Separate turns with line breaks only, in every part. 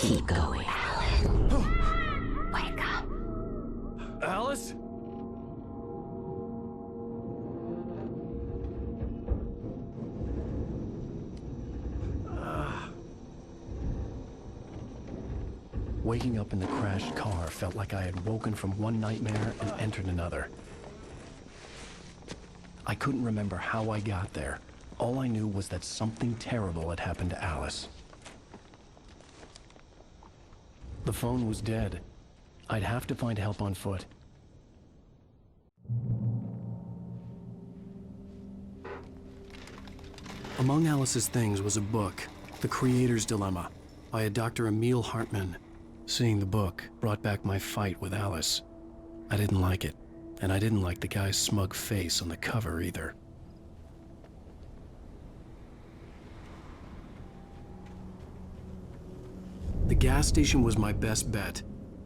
Keep going, Alan. Wake up.
Alice? Waking up in the crashed car felt like I had woken from one nightmare and entered another. I couldn't remember how I got there. All I knew was that something terrible had happened to Alice. The phone was dead. I'd have to find help on foot. Among Alice's things was a book, The Creator's Dilemma, by a Dr. Emil Hartmann. Seeing the book brought back my fight with Alice. I didn't like it, and I didn't like the guy's smug face on the cover either. The gas station was my best bet.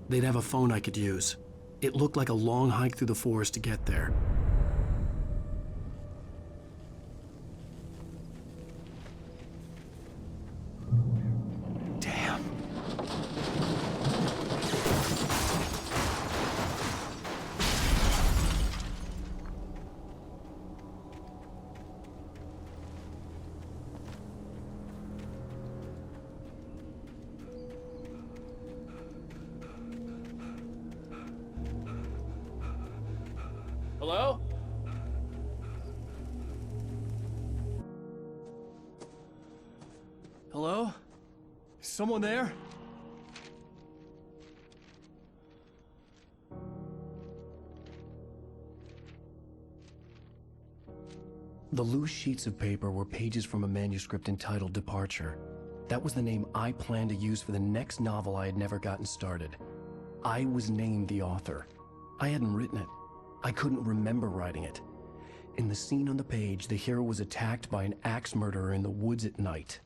They'd have a phone I could use. It looked like a long hike through the forest to get there. Damn. Hello? Hello? Is someone there? The loose sheets of paper were pages from a manuscript entitled Departure. That was the name I planned to use for the next novel I had never gotten started. I was named the author. I hadn't written it. I couldn't remember writing it. In the scene on the page, the hero was attacked by an axe murderer in the woods at night.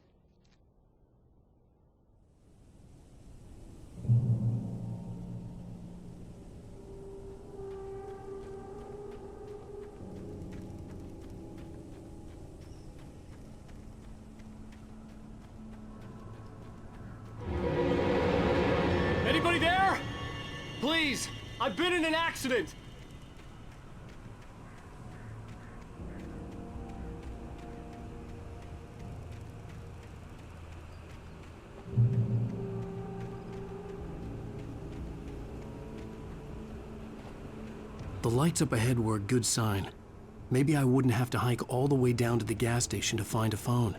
Anybody there? Please, I've been in an accident. The lights up ahead were a good sign. Maybe I wouldn't have to hike all the way down to the gas station to find a phone.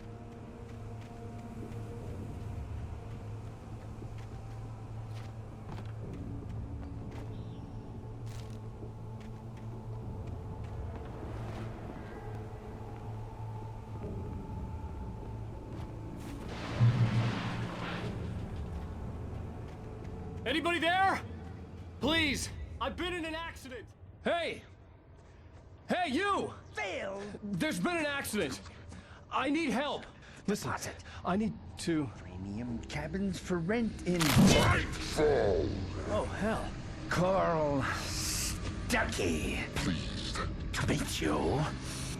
Anybody there? Please, I've been in an accident. Hey! Hey, you!
Phil!
There's been an accident. I need help. Listen, I need to...
Premium cabins for rent in...
Oh, hell.
Carl Stucky.
Pleased
To meet you.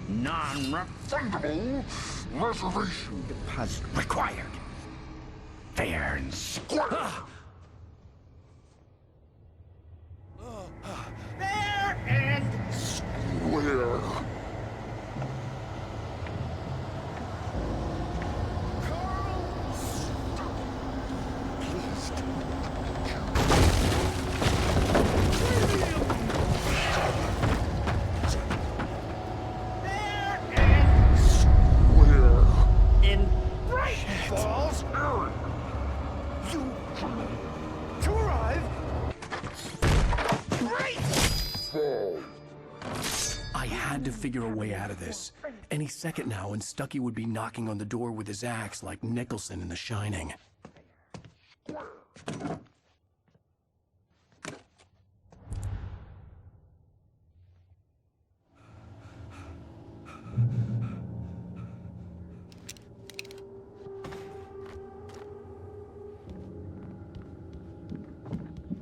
Non-refundable
reservation
deposit required. Fair and square. Fair and
where
in Bright Falls. You to arrive. Bright
fall
I had to figure a way out of this. Any second now, and Stucky would be knocking on the door with his axe like Nicholson in The Shining.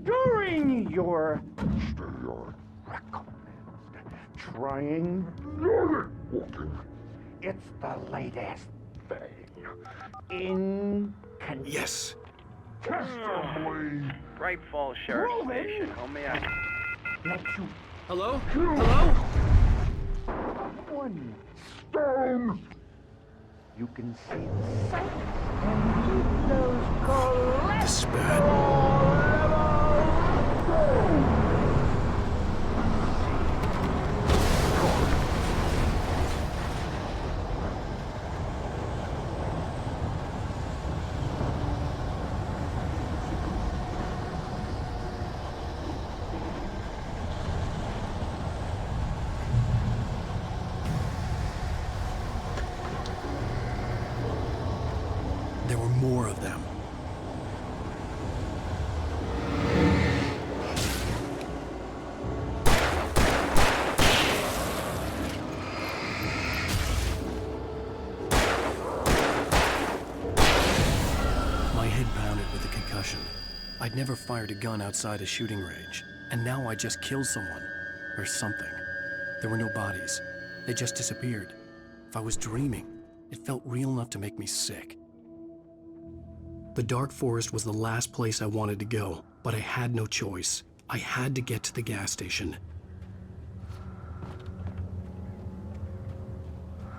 during your
your
recommend trying.
Nordic Walking.
It's the latest thing.
Yes.
Enlightened.
Bright Falls Sheriff
Moving.
Station. Homie, I...
Let you
Hello? Hello?
one.
Stone.
You can see the sights and keep those cholesterol
This is bad.
levels.
There were more of them. My head pounded with a concussion. I'd never fired a gun outside a shooting range, and now I just killed someone. Or something. There were no bodies. They just disappeared. If I was dreaming, it felt real enough to make me sick. The dark forest was the last place I wanted to go, but I had no choice. I had to get to the gas station.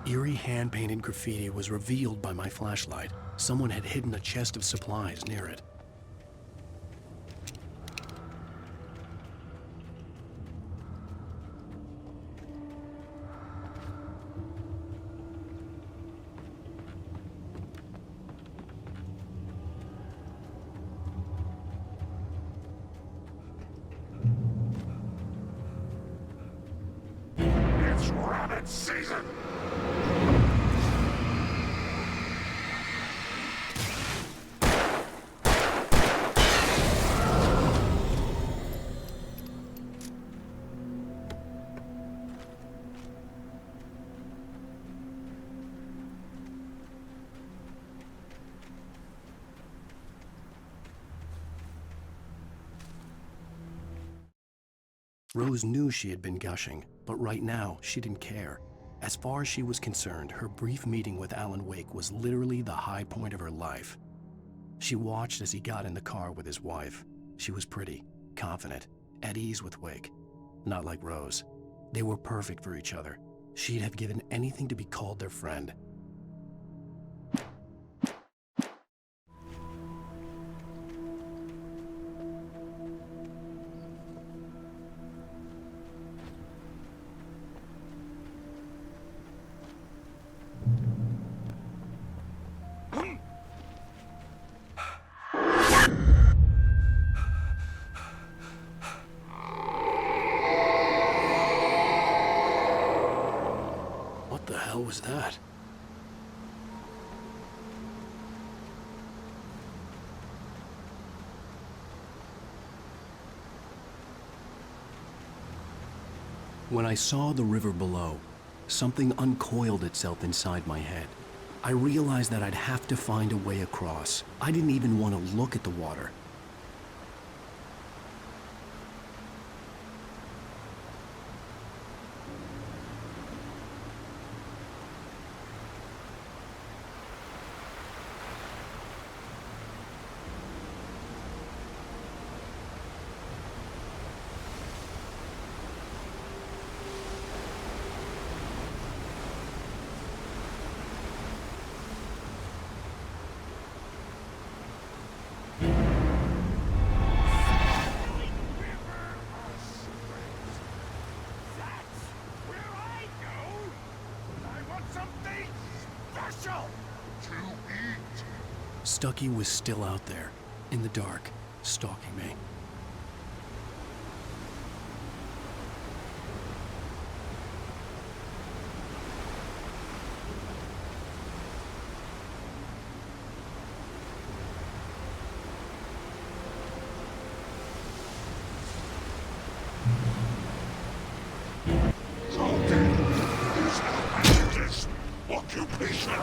Eerie hand-painted graffiti was revealed by my flashlight. Someone had hidden a chest of supplies near it.
It's rabbit season.
Rose knew she had been gushing, but right now, she didn't care. As far as she was concerned, her brief meeting with Alan Wake was literally the high point of her life. She watched as he got in the car with his wife. She was pretty, confident, at ease with Wake. Not like Rose. They were perfect for each other. She'd have given anything to be called their friend. What the hell was that? When I saw the river below, something uncoiled itself inside my head. I realized that I'd have to find a way across. I didn't even want to look at the water. Stucky was still out there, in the dark, stalking me.
Occupation.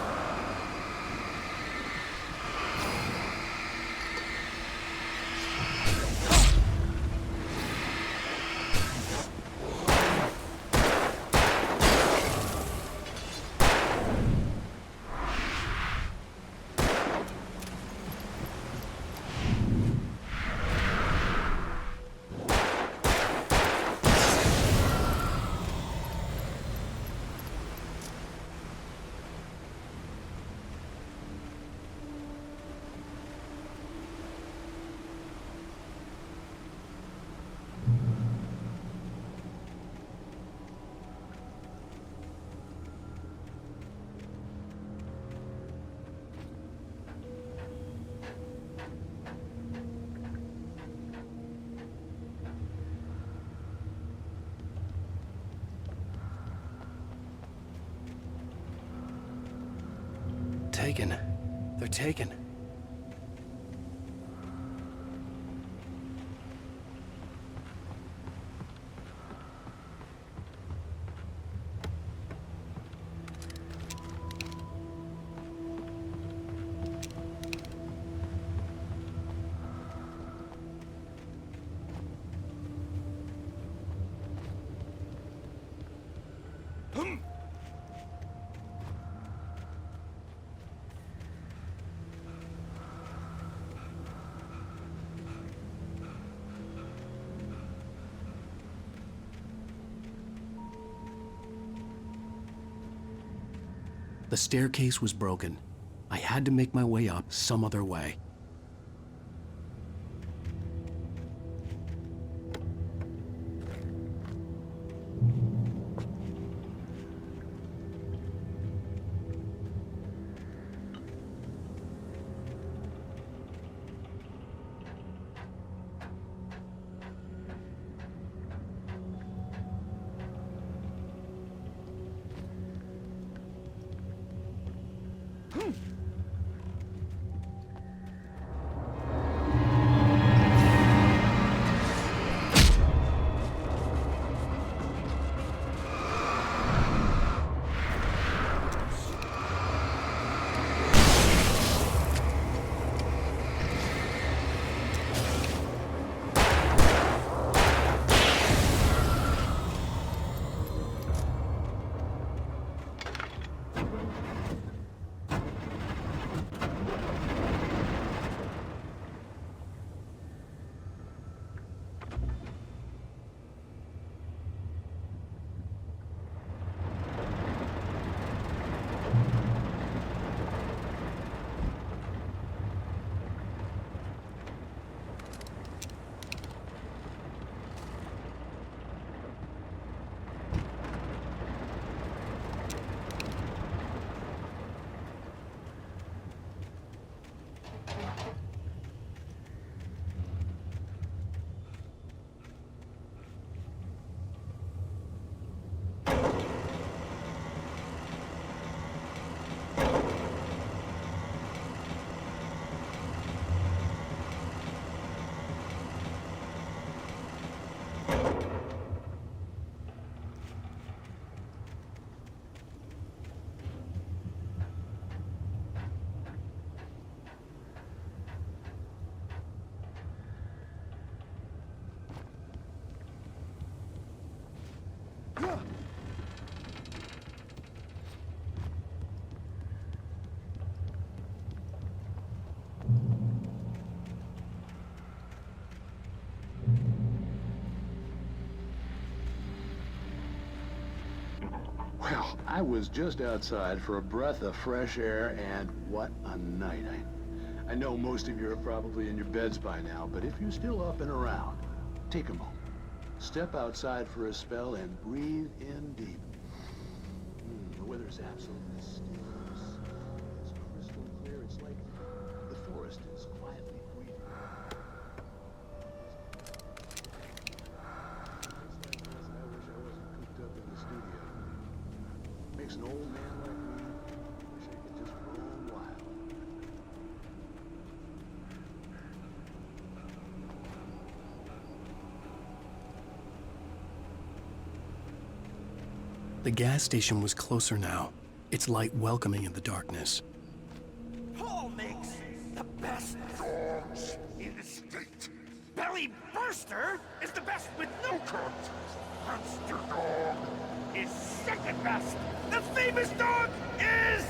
taken. They're taken. The staircase was broken. I had to make my way up some other way.
Well, I was just outside for a breath of fresh air, and what a night. I know most of you are probably in your beds by now, but if you're still up and around, take a moment. Step outside for a spell and breathe in deep. The weather's absolutely still. It's crystal clear. It's like the forest is quietly breathing. I wish I wasn't cooped up in the studio. Makes an old man like me wish I could just roam wild.
The gas station was closer now, its light welcoming in the darkness.
Paul makes the best
Dogs in the state.
belly burster is the best with no
Cut. Monster dog.
is second best. The famous dog is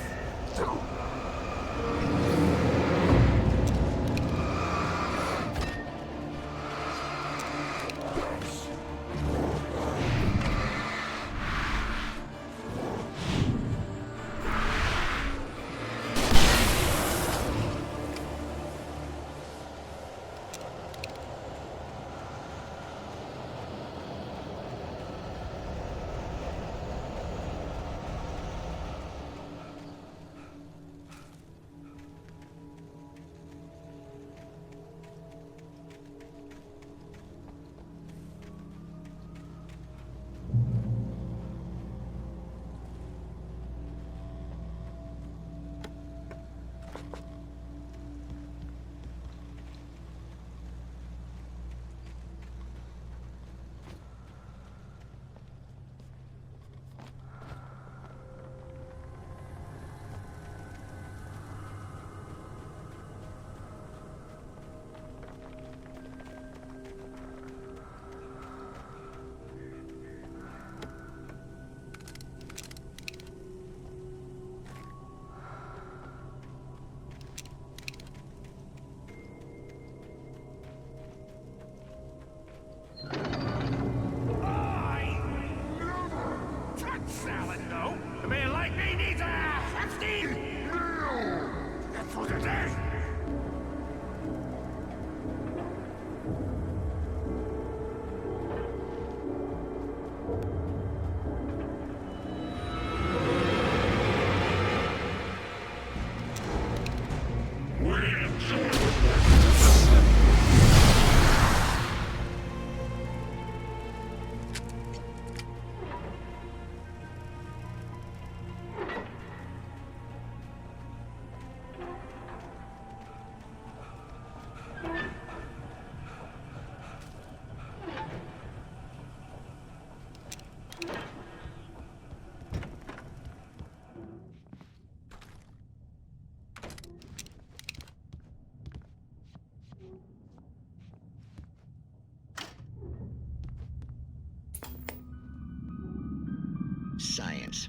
science.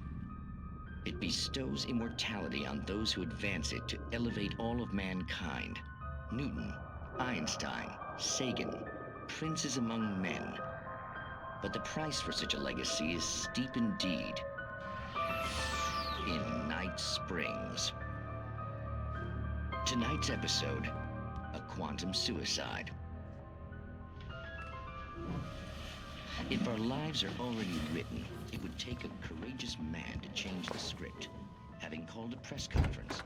It bestows immortality on those who advance it to elevate all of mankind. Newton, Einstein, Sagan, princes among men. But the price for such a legacy is steep indeed. In Night Springs. Tonight's episode, a quantum suicide. If our lives are already written, it would take a courageous man to change the script, having called a press conference.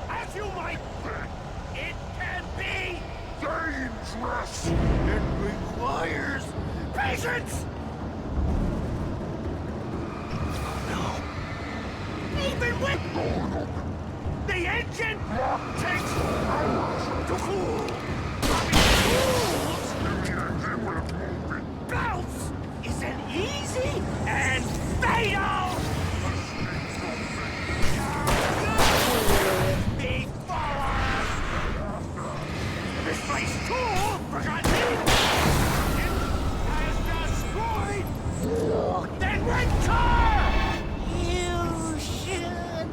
As you might think, it can be
Dangerous!
It requires patience! No. Even with the engine takes hours to cool. Bounce is an easy and fatal! Misplaced tool forgotten has destroyed then winter! You should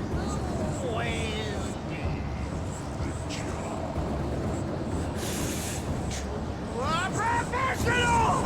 always be a professional!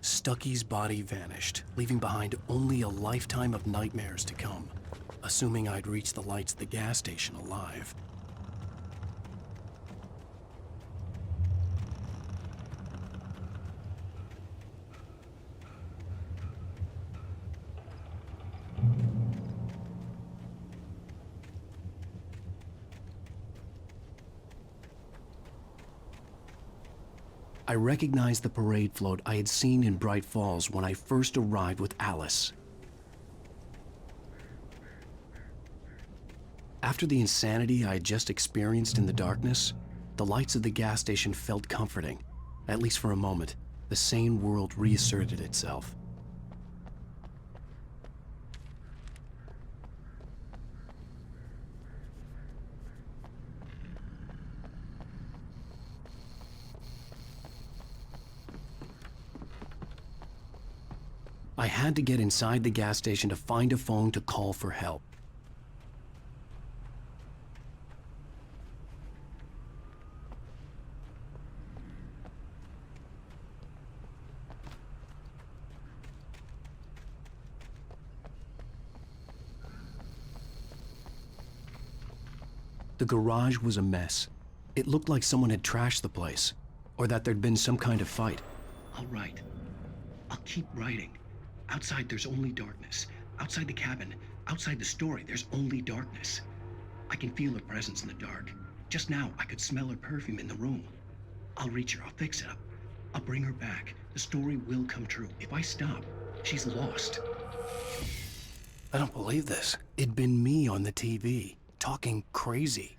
Stucky's body vanished, leaving behind only a lifetime of nightmares to come, assuming I'd reached the lights at the gas station alive. I recognized the parade float I had seen in Bright Falls when I first arrived with Alice. After the insanity I had just experienced in the darkness, the lights of the gas station felt comforting. At least for a moment, the sane world reasserted itself. I had to get inside the gas station to find a phone to call for help. The garage was a mess. It looked like someone had trashed the place, or that there'd been some kind of fight.
I'll write. I'll keep writing. Outside, there's only darkness. Outside the cabin, outside the story, there's only darkness. I can feel her presence in the dark. Just now, I could smell her perfume in the room. I'll reach her. I'll fix it up. I'll bring her back. The story will come true. If I stop, she's lost.
I don't believe this. It'd been me on the TV, talking crazy.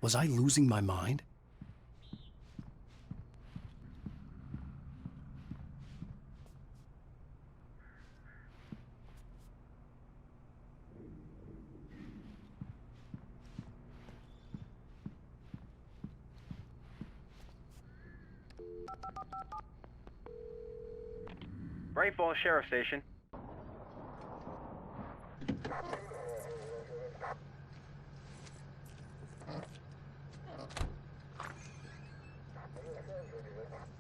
Was I losing my mind?
Bright Falls Sheriff Station.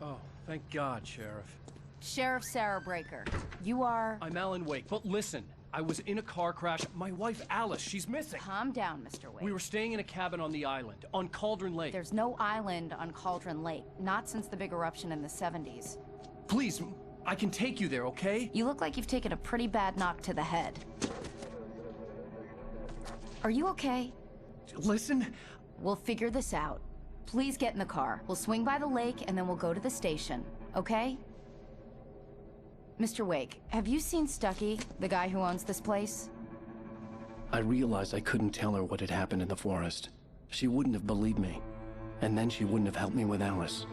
Oh, thank God, Sheriff.
Sheriff Sarah Breaker. You are...
I'm Alan Wake, but listen. I was in a car crash. My wife, Alice, she's missing.
Calm down, Mr. Wake.
We were staying in a cabin on the island, on Cauldron Lake.
There's no island on Cauldron Lake. Not since the big eruption in the 70s.
Please, I can take you there, okay?
You look like you've taken a pretty bad knock to the head. Are you okay?
Listen.
We'll figure this out. Please get in the car. We'll swing by the lake and then we'll go to the station, okay? Mr. Wake, have you seen Stucky, the guy who owns this place?
I realized I couldn't tell her what had happened in the forest. She wouldn't have believed me. And then she wouldn't have helped me with Alice.